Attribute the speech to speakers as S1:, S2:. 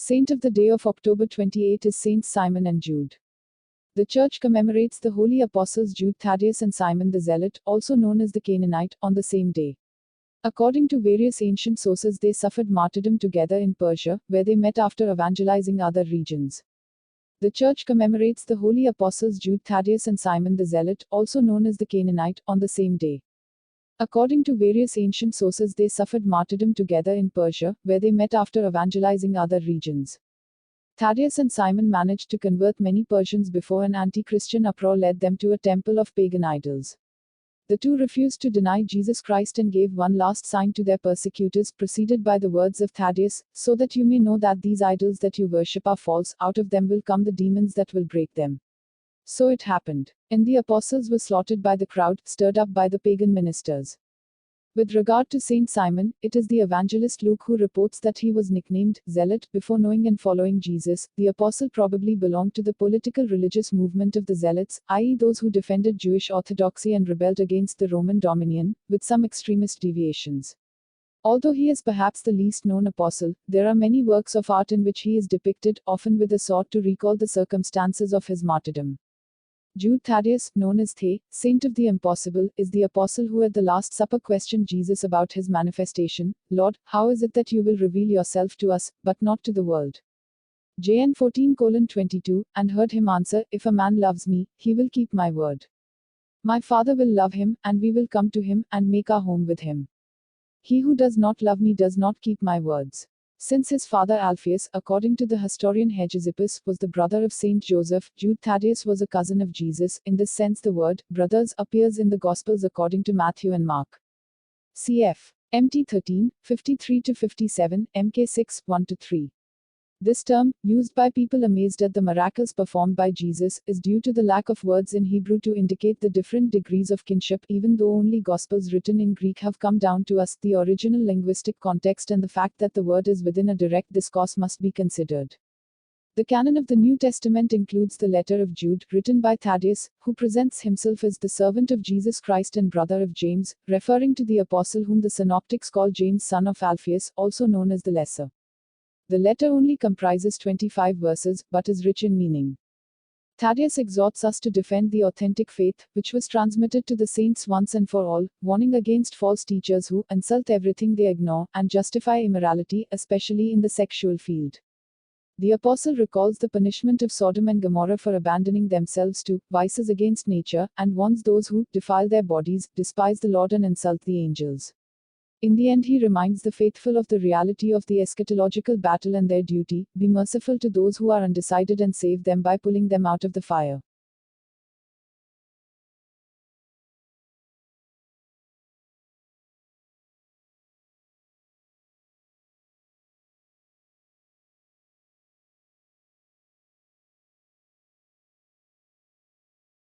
S1: Saint of the day of October 28 is Saints Simon and Jude. The Church commemorates the holy apostles Jude Thaddeus and Simon the Zealot, also known as the Canaanite, on the same day. According to various ancient sources, they suffered martyrdom together in Persia, where they met after evangelizing other regions. The Church commemorates the holy apostles Jude Thaddeus and Simon the Zealot, also known as the Canaanite, on the same day. According to various ancient sources, they suffered martyrdom together in Persia, where they met after evangelizing other regions. Thaddeus and Simon managed to convert many Persians before an anti-Christian uproar led them to a temple of pagan idols. The two refused to deny Jesus Christ and gave one last sign to their persecutors, preceded by the words of Thaddeus, "So that you may know that these idols that you worship are false, out of them will come the demons that will break them." So it happened. And the apostles were slaughtered by the crowd, stirred up by the pagan ministers. With regard to Saint Simon, it is the evangelist Luke who reports that he was nicknamed Zealot before knowing and following Jesus. The apostle probably belonged to the political religious movement of the Zealots, i.e., those who defended Jewish orthodoxy and rebelled against the Roman dominion, with some extremist deviations. Although he is perhaps the least known apostle, there are many works of art in which he is depicted, often with a sword to recall the circumstances of his martyrdom. Jude Thaddeus, known as The, Saint of the Impossible, is the apostle who at the Last Supper questioned Jesus about his manifestation. "Lord, how is it that you will reveal yourself to us, but not to the world?" John 14:22, and heard him answer, "If a man loves me, he will keep my word. My Father will love him, and we will come to him, and make our home with him. He who does not love me does not keep my words." Since his father Alphaeus, according to the historian Hegesippus, was the brother of Saint Joseph, Jude Thaddeus was a cousin of Jesus. In this sense, the word brothers appears in the Gospels according to Matthew and Mark. Cf. MT 13, 53-57, MK 6, 1-3. This term, used by people amazed at the miracles performed by Jesus, is due to the lack of words in Hebrew to indicate the different degrees of kinship. Even though only Gospels written in Greek have come down to us, the original linguistic context and the fact that the word is within a direct discourse must be considered. The canon of the New Testament includes the letter of Jude, written by Thaddeus, who presents himself as the servant of Jesus Christ and brother of James, referring to the apostle whom the synoptics call James, son of Alphaeus, also known as the Lesser. The letter only comprises 25 verses, but is rich in meaning. Thaddeus exhorts us to defend the authentic faith, which was transmitted to the saints once and for all, warning against false teachers who insult everything they ignore, and justify immorality, especially in the sexual field. The apostle recalls the punishment of Sodom and Gomorrah for abandoning themselves to vices against nature, and warns those who defile their bodies, despise the Lord, and insult the angels. In the end, he reminds the faithful of the reality of the eschatological battle and their duty: be merciful to those who are undecided and save them by pulling them out of the fire.